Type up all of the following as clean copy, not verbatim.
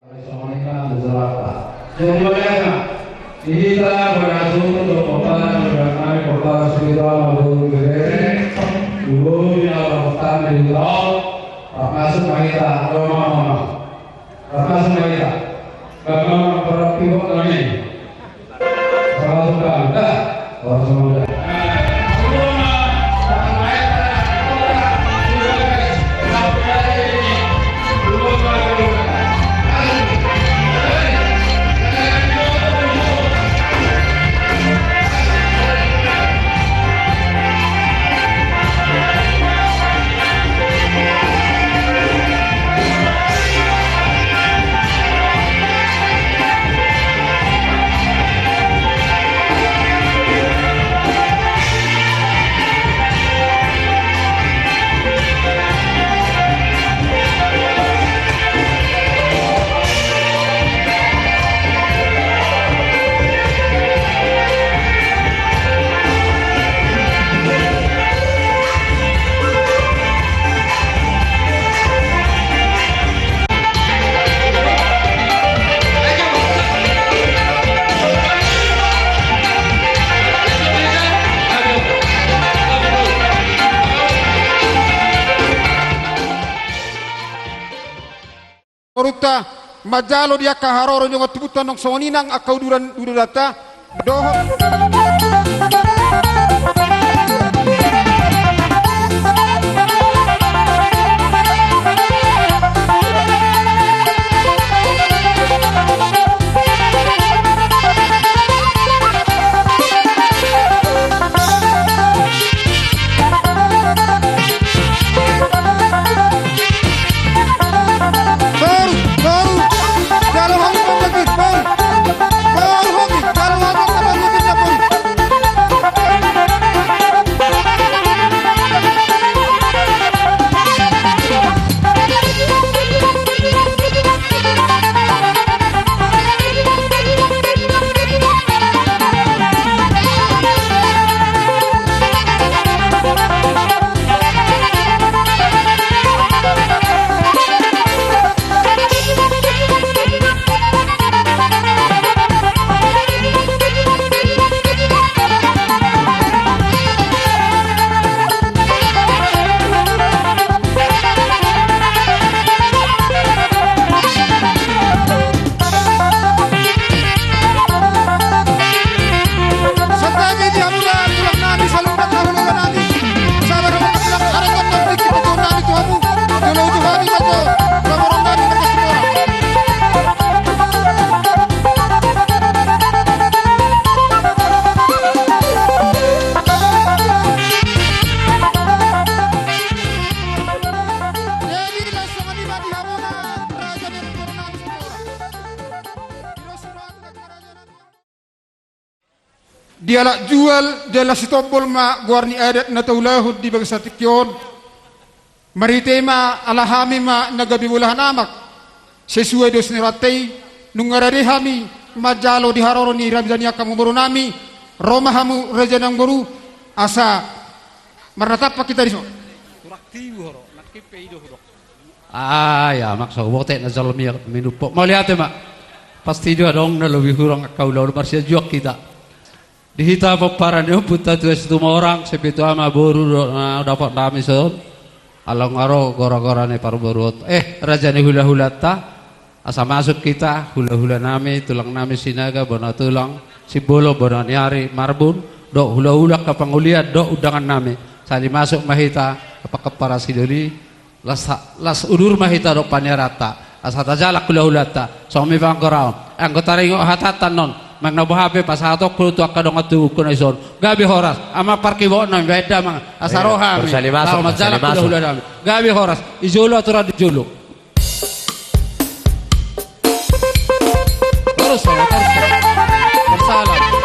Semuanya kita berasal untuk kota berdamai kota sekitar Maluku Gede dulu yang kota di laut masuk kita rumah masuk kita karena perpihak kami kalau sudah ada kalau sudah Korupta majalo dia kaharoro yung atubutan ng sawaninang akaw durata doho. Dialah jual dialah sitombol ma guarni adat na taulahud di bagsa tikyon maritema alahami ma nagabi wala namak sesuai dos niratay nung ngarari hami majalo di haroro ni rabdania kamu baru nami Roma hamu raja nang baru asa maratap pa kita diso ya maksa wote na zalmi minupo mau lihat mak pasti dia dong na lebih kurang kau lalu marsia juak kita dihita paparan yo puta tu semua orang sepitu ama baru dapat nami son along aro gora-gora ne paru baru raja ne hula-hulata asa masuk kita hula-hula nami tulang nami sinaga bona tulang si bolo bona nyari marbun do hula-hula ka pangulian do udangan nami sali masuk mahita apa para sidoli las udur mahita do panyarata asa tajalak hula-hulata somi bangkoraon anggota ringo hatatan non magna bahabe pasato kuto akadong atu kuno ison gabi horas ama parkibo na beda mang asaroha mi kalau majala kulo hula gabi horas izolo atura dijolo terus bersalam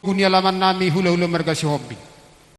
Gunia laman nami hula-hula merga si hobi.